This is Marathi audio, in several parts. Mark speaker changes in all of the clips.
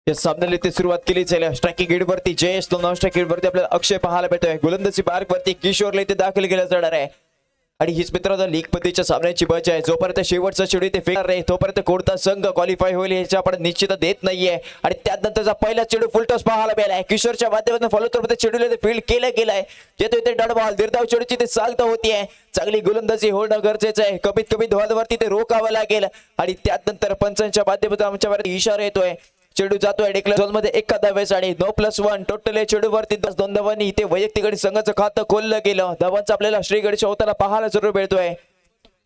Speaker 1: या सामन्याला इथे सुरुवात केली जाईल. स्ट्रायकिंग लीड वरती जयेश तो नॉन स्ट्रायकिंग लीड वरती आपल्याला अक्षय पाहायला भेटतोय. गोलंदाजी मार्क वरती किशोरला इथे दाखल केला जाणार आहे. आणि हीच मित्रांनो लीग पद्धतीच्या सामन्याची मजा आहे. जोपर्यंत शेवटचा शेड्यूल इथे फेर आहे तोपर्यंत कोणता संघ क्वालिफाय होईल याची आपण निश्चित देत नाहीये. आणि त्यानंतरचा पहिला चेंडू फुलटॉस पाहायला मिळालाय. किशोरच्या माध्यमातून फॉलो मध्ये चेंडूल इथे फील्ड केला गेलाय. येतो इथे डॉट बॉल निर्धाव चेंडूची ते चालता होतीये. चांगली गोलंदाजी होणं गरजेचं आहे. कमीत कमी धोलवरती ते रोकावं लागेल. आणि त्यानंतर पंचांच्या माध्यमातून आमच्यावर इशारा येतोय. चेंडू जातोय डेक्लेअर झोन मध्ये 1 धावेस आणि 9+1 टोटल चेंडू वरती 2 धावांनी इथे वैयक्तिक आणि संघाचं खातं खोललं गेलं. धावांचं आपल्याला श्रीगडच्या होताना पाहायला जरूर मिळतोय.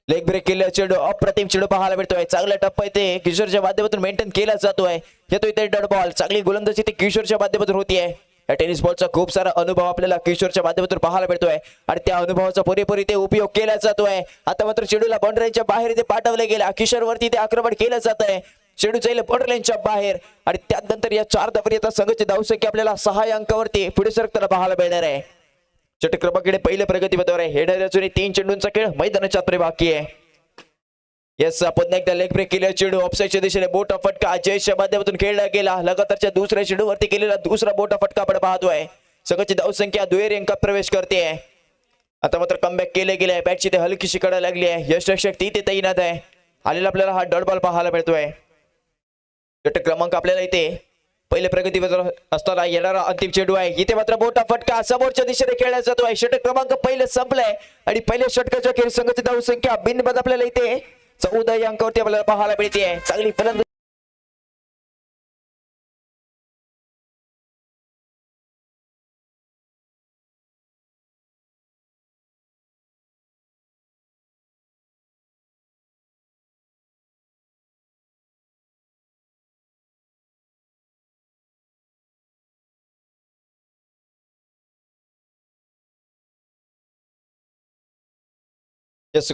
Speaker 1: लेग ब्रेक केलं चेंडू अप्रतिम चेंडू पाहायला मिळतोय. चांगला टप्पा इथे किशोरच्या माध्यमातून मेंटेन केला जातोय. येतो इथे डॉट बॉल चांगली गोलंदाजी ते किशोरच्या माध्यमातून होतीये. या टेनिस बॉलचा खूप सारा अनुभव आपल्याला किशोरच्या माध्यमातून पाहायला मिळतोय आणि त्या अनुभवाचा पुरेपूर इथे उपयोग केला जातोय. आता मात्र चेंडूला बाउंड्रीच्या बाहेर इथे पाठवले गेला. किशोर वरती इथे आक्रमण केलं जात आहे. चेंडू जाईल बॉर्डरलाईनच्या बाहेर आणि त्यानंतर या 4 धावांनी आता संघाची धावसंख्या आपल्याला 6 अंकावरती पुढे सरकताना पाहायला मिळणार आहे. षटक क्रमांकाकडे पहिले प्रगतीपथावर आहे. हेडर अजूनही 3 चेंडूंचा खेळ मैदानाच्या आत बाकी आहे. यस आपण एकदा लेग ब्रेक केला चेंडू ऑफसाईडच्या दिशेने मोठा फटका जयेशच्या माध्यमातून खेळला गेला. लगातारच्या दुसऱ्या चेंडूवरती केलेला दुसरा मोठा फटका आपण पाहतोय. संघाची धावसंख्या दुहेरी अंकात प्रवेश करते. आता मात्र कमबॅक केले गेले. बॅटची ते हलकीशी कडा लागली आहे. यश रक्षक ती तैनात आहे. आलेला आपल्याला हा डॉट बॉल पाहायला मिळतोय. षटक क्रमांक आपल्याला इथे पहिले प्रगतीपथावर असताना येणारा अंतिम चेंडू आहे. इथे मात्र मोठा फटका समोरच्या दिशेने खेळला जातोय. षटक क्रमांक पहिले संपलाय आणि पहिल्या षटकाच्या खेळ संघाची धावसंख्या बिनबाद आपल्याला इथे 14 अंकावरती आपल्याला पाहायला मिळते. चांगली फलंदाजी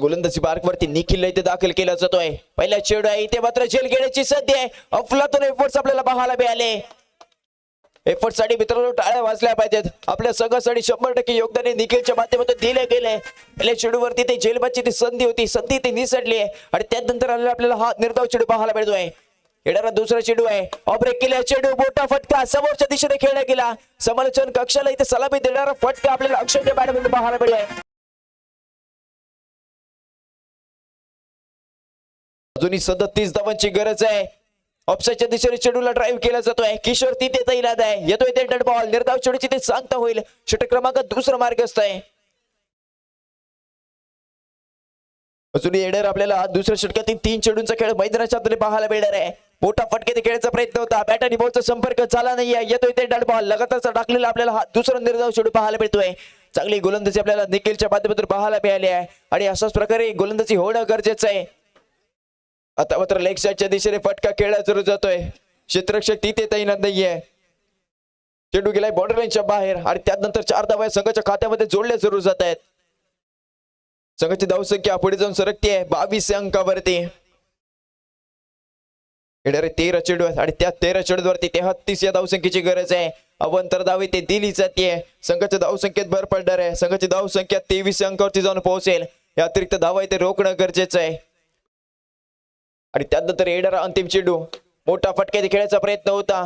Speaker 1: गोलंदाजी मार्क वरती निखिल इथे दाखल केला जातोय. पहिला चेंडू आहे. इथे मात्र झेल घेण्याची संधी आहे. अफलातून एफर्ट्स आपल्याला पाहायला मिळाले. एफर्ट साठी मित्रांनो टाळ्या वाजल्या पाहिजेत. आपल्या संघासाठी 100% योगदान निखिलच्या माध्यमातून दिले गेले. पहिल्या चेंडूवरती ते झेलबाची ती संधी होती. संधी ती निसटली आहे आणि त्यानंतर आपल्याला हा निर्धाव चेंडू पाहायला मिळतोय. येणारा दुसरा चेंडू आहे. ऑब्रेक केला चेंडू मोठा फटका समोरच्या दिशेने खेळला गेला. समालोचन कक्षाला इथे सलामी देणारा फटका आपल्याला अक्षय बॅटमधून पाहायला मिळतोय. अजूनही 37 धावांची गरज आहे. ऑफसाईडच्या दिशेने चेंडूला ड्राईव्ह केला जातोय. किशोर तिथे तैनात आहे. येतोय ते डॉट बॉल निर्धाव चेंडूची ते सांगता होईल. षटक क्रमांक दुसरा मार्ग असतोय. अजूनही येणार आपल्याला दुसऱ्या षटकातील 3 चेंडूंचा खेळ मैदानाच्या आतमध्ये पाहायला मिळणार आहे. मोठा फटके खेळायचा प्रयत्न होता. बॅट आणि बॉलचा संपर्क झाला नाहीये. येतोय ते डॉट बॉल लगातार टाकलेला आपल्याला हा दुसरा निर्धाव चेंडू पाहायला मिळतोय. चांगली गोलंदाजी आपल्याला निखिलच्या माध्यमातून पाहायला मिळाली आहे आणि अशाच प्रकारे गोलंदाजी होणं गरजेचं आहे. आता मात्र लेग साईडच्या दिशेने फटका खेळला सुरू जातोय. क्षेत्ररक्षक तिथे तैनात नाहीये. चेंडू गेलाय बॉर्डरलाईनच्या बाहेर आणि त्यानंतर 4 धावा संघाच्या खात्यामध्ये जोडल्या सुरू जात आहेत. संघाची धावसंख्या पुढे जाऊन सरकते 22 अंकावरती. येणारे 13 चेंडू आहेत आणि त्या 13 चेंडूवरती 33 या धावसंख्येची गरज आहे. अवंतर धावे ते दिली जाते. संघाच्या धावसंख्येत भर पडणार आहे. संघाची धावसंख्या 23 अंकावरती जाऊन पोहोचेल. या अतिरिक्त धावा इथे रोखणं गरजेचं आहे. आणि त्यानंतर येणारा अंतिम चेंडू मोठा फटका खेळायचा प्रयत्न होता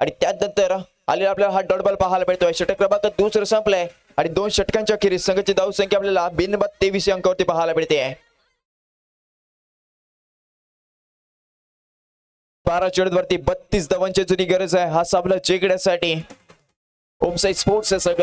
Speaker 1: आणि त्यानंतर आलेला आपल्याला हा डॉट बॉल पाहायला मिळतोय. षटक क्रमांक दुसरं संपलाय आणि 2 षटकांच्या अखेरीस संघाची धावसंख्या आपल्याला बिनबाद 23 अंकावरती पाहायला मिळते. 12 चेंडूवरती 32 धावांची जुनी गरज आहे हा सामना जिंकण्यासाठी. ओमसाई स्पोर्ट्स संघ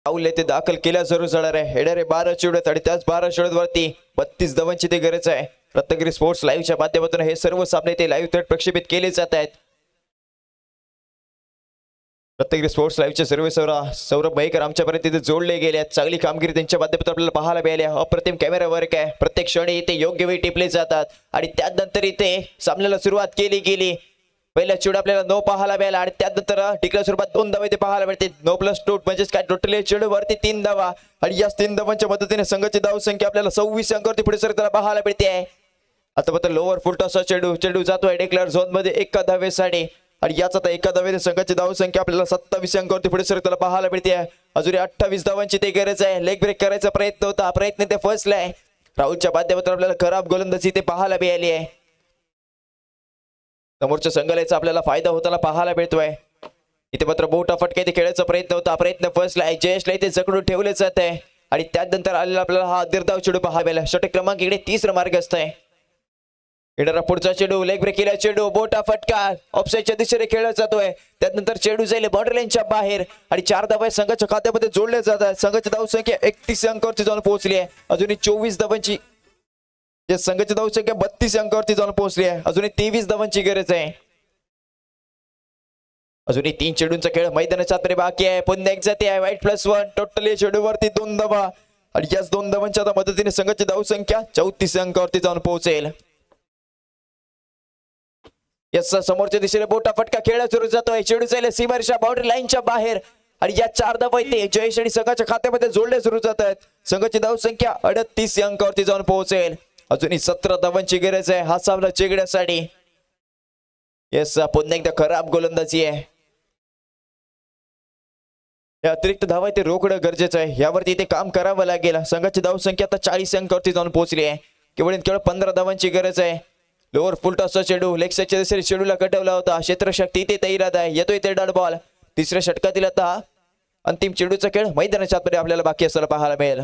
Speaker 1: पाऊल येथे दाखल केल्या जरूर जाणार आहे. येणारे 12 चेंडू आणि त्याच 12 चेंडूवरती 32 धावांची ते गरज आहे. रत्नागिरी स्पोर्ट्स लाईव्हच्या माध्यमातून हे सर्व सामने ते लाईव्ह थेट प्रक्षेपित केले जात आहेत. रत्नागिरी स्पोर्ट्स लाईव्हचे सर्व सौरभ मयेकर आमच्यापर्यंत इथे जोडले गेले आहेत. चांगली कामगिरी त्यांच्या माध्यमातून आपल्याला पाहायला मिळाली. अप्रतिम कॅमेरा वर्क आहे. प्रत्येक क्षणी इथे योग्य वेळी टिपले जातात आणि त्यानंतर इथे सामन्याला सुरुवात केली गेली. पहिल्या चेडू आपल्याला 9 पाहायला मिळाला आणि त्यानंतर टिकल्या स्वरूपात 2 धावा इथे पाहायला मिळते. 9+2 म्हणजेच काय टोटली चेडूवरती 3 धावा आणि या 3 धावांच्या मदतीने संघाची धाव संख्या आपल्याला 26 अंकावरती पुढे सरकताना पाहायला मिळते आहे. आता मात्र लोअर फुल टॉसचा चेडू जातोय डिक्लेअर झोन मध्ये एका धावेसाठी आणि याच आता एका धावेने संघाची धाव संख्या आपल्याला 27 अंकावरती पुढे सरकताना पाहायला मिळते आहे. अजून 28 धावांची ते गरज आहे. लेग ब्रेक करायचा प्रयत्न होता, प्रयत्न ते फसलाय. राहुलच्या माध्यमातून आपल्याला खराब गोलंदाजी ते पाहायला मिळाली आहे. समोरच्या संघाला आपल्याला फायदा होताना पाहायला मिळतोय. इथे मात्र मोठा फटका इथे खेळायचा प्रयत्न होता, प्रयत्न फसलाय. जयेशला इथे जकडून ठेवले जात आहे आणि त्यानंतर आलेला आपल्याला हा निर्धाव चेडू पाहायला मिळाला. षटक क्रमांक इकडे 30 मार्गस्थ आहे. येणारा पुढचा चेडू लेग ब्रेक केला चेडू, मोठा फटका ऑफसाईडच्या दिशेने खेळला जातोय. त्यानंतर चेडू जाईल बॉर्डर लाईनच्या बाहेर आणि 4 धावा संघाच्या खात्यामध्ये जोडल्या जातात. संघाची धाव संख्या 31 अंकावरती जाऊन पोहोचली आहे. अजूनही 24 धावांची संघाची धाव संख्या 32 अंकावरती जाऊन पोहोचली आहे. अजूनही 23 धावांची गरज आहे. अजूनही 3 चेडूंचा खेळ मैदानाच्या आतमध्ये बाकी आहे. पुन्हा एक जाते आहे वाईट +1 टोटली चेडूवरती 2 धावा आणि याच 2 धावांच्या मदतीने संघाची धाव संख्या 34 अंकावरती जाऊन पोहोचेल. समोरच्या दिशेने मोठा फटका खेळला सुरू जातोय. चेडू जाईल सीमारेषा बाउंड्री लाईनच्या बाहेर आणि या 4 धावा इथे जयेश आणि संघाच्या खात्यामध्ये जोडले सुरू जात आहेत. संघाची धाव संख्या 38 अंकावरती जाऊन पोहोचेल. अजूनही 17 धावांची गरज आहे हा सामना जिंकण्यासाठी. पुन्हा एकदा खराब गोलंदाजी आहे. या अतिरिक्त धावा इथे रोखणं गरजेचं आहे. यावरती इथे काम करावं लागेल. संघाची धाव संख्या आता 40 अंकावरती जाऊन पोहोचली आहे. केवळ 15 धावांची गरज आहे. लोअर फुल टॉसचा चेडू लेग साईडच्या दिशेने चेडूला कटवला होता. क्षेत्रशक्ती इथे तैनात आहे. येतोय ते डॉट बॉल. तिसऱ्या षटकातील आता अंतिम चेडूचा खेळ मैदानाच्या आतमध्ये आपल्याला बाकी असताना पाहायला मिळेल.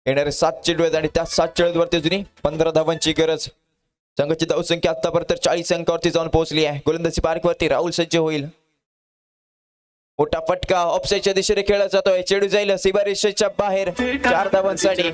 Speaker 1: येणारे 7 चेंडू आहेत आणि त्या 7 चेंडूवरती अजूनही 15 धावांची गरज. संघाची धाव संख्या आतापर्यंत 40 अंकावरती जाऊन पोहोचली आहे. गोलंदाजी पार्कवरती राहुल सज्ज होईल. मोठा फटका ऑफसाईडच्या दिशेने खेळला जातोय. चेडू जाईल सीमारेषेच्या बाहेर 4 धावांसाठी.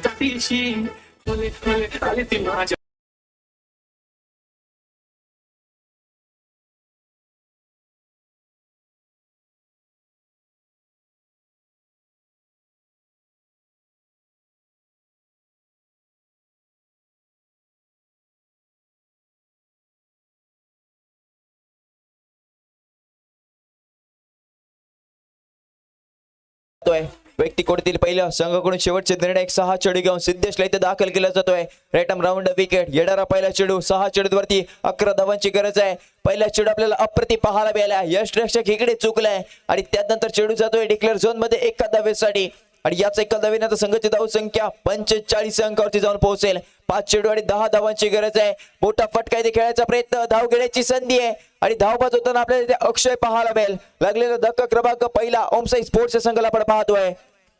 Speaker 1: व्यक्ती कोणतील पहिला संघाकडून शेवटचे निर्णय 6 चेडू घेऊन सिद्धेशला इथे दाखल केला जातोय. Right arm round wicket. येणारा पहिला चेडू 6 चेडूवरती 11 धावांची गरज आहे. पहिला चेडू आपल्याला अप्रतिम पाहायला मिळाला. यश रक्षक इकडे चुकलाय आणि त्यानंतर चेडू जातोय डिक्लेअर झोन मध्ये एका धावेसाठी आणि याच एका धावेने आता संघाची धाव संख्या 45 अंकावरती जाऊन पोहोचेल. 5 चेडू आणि 10 धावांची गरज आहे. मोठा फटका इथे खेळायचा प्रयत्न, धाव घेण्याची संधी आहे आणि धावबाज होताना आपल्याला इथे अक्षय पाहायला मिळेल. लागलेला धक्का क्रमांक पहिला ओमसाई स्पोर्ट्सच्या संघाला आपण पाहतोय.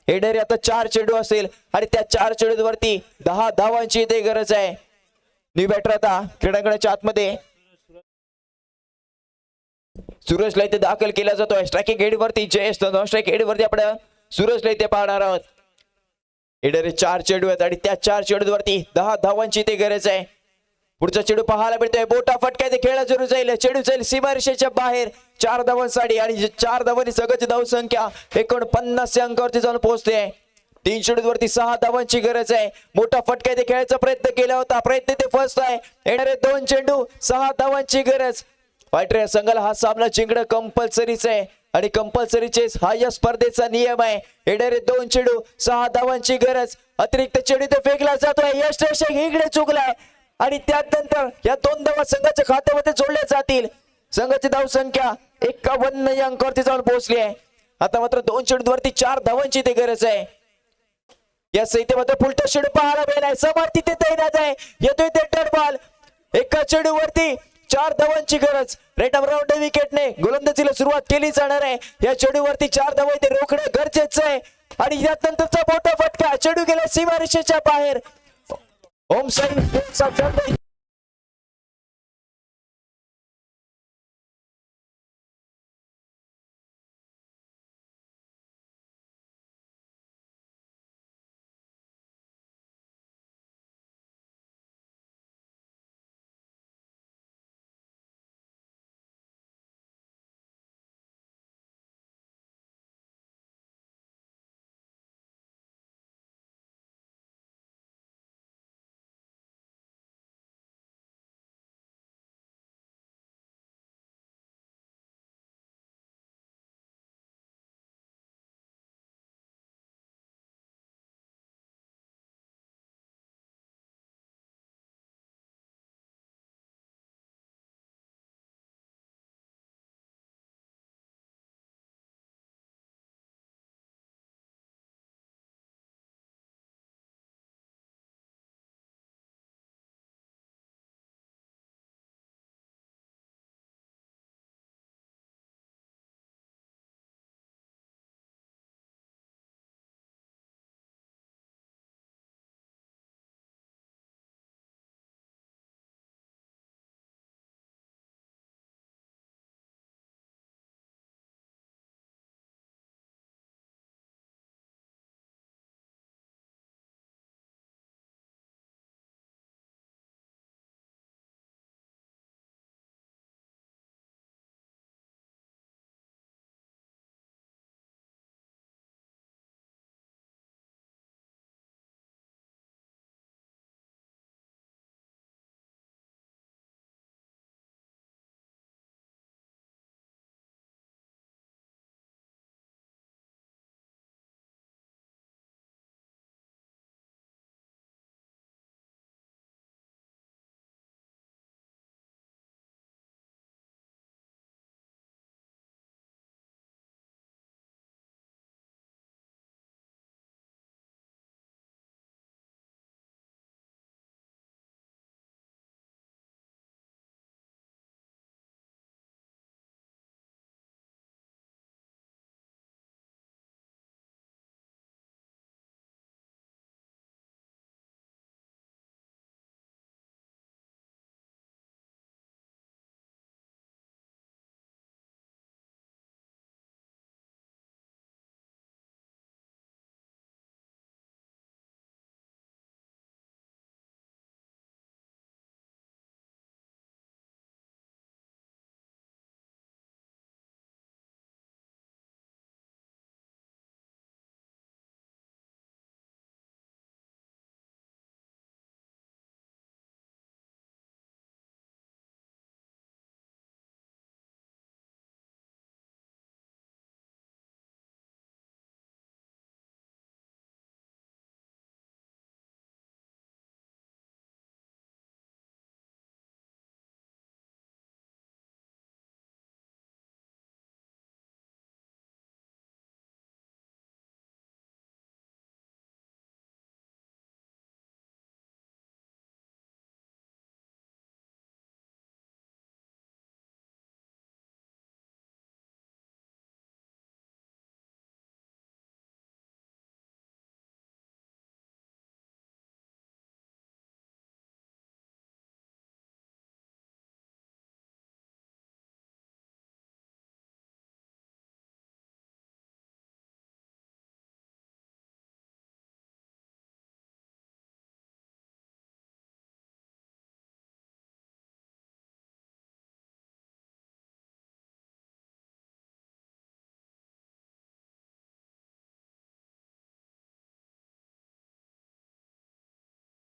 Speaker 1: हेडर आता 4 चेंडू असेल आणि त्या 4 चेंडूवरती 10 धावांची इथे गरज आहे. न्यू बॅटर आता क्रीडांगणाच्या आतमध्ये सूरजला इथे दाखल केला जातोय. स्ट्रायकिंग हेड वरती जयेश, नॉन स्ट्राइक हेड वरती आपण सूरजला इथे पाहणार आहोत. हेडर 4 चेंडू आहेत आणि त्या 4 चेंडूवरती 10 धावांची इथे गरज आहे. पुढचा चेडू पाहायला मिळतोय. मोठा फटका इथे खेळला सुरू जाईल. चेडू जाईल सीमारेषेच्या बाहेर 4 धावांसाठी आणि 4 धावांनी संघाची धाव संख्या 49 अंकावरती जाऊन पोहोचते. 3 चेंडूवरती 6 धावांची गरज आहे. मोठा फटका इथे खेळायचा प्रयत्न केला होता, प्रयत्न ते फर्स्ट आहे. येणारे 2 चेंडू 6 धावांची गरज. फायटर संघाला हा सामना जिंकणं कंपल्सरीच आहे आणि कंपल्सरीचे हा या स्पर्धेचा नियम आहे. येणारे 2 चेंडू 6 धावांची गरज. अतिरिक्त चेंडू ते फेकला जातोय. यश रक्षक इकडे चुकलाय आणि त्यानंतर या 2 धावा संघाच्या खात्यामध्ये जोडल्या जातील. संघाची धाव संख्या 51 या अंकावरती जाऊन पोहोचली आहे. आता मात्र 2 चेंडूवरती 4 धावांची ते गरज आहे. या इथे मात्र फुलटा चेंडू पाहायला मिळालाय. समर्थ तिथे तैनात आहे. येतोय ते डॉट बॉल. एका चेंडूवरती 4 धावांची गरज. राईट आर्म राऊंड विकेटने गोलंदाजीला सुरुवात केली जाणार आहे. या चेंडूवरती 4 धावा इथे रोखणं गरजेचं आहे आणि यानंतरचा मोठा फटका. चेंडू गेला सीमारेषेच्या बाहेर. ओम साई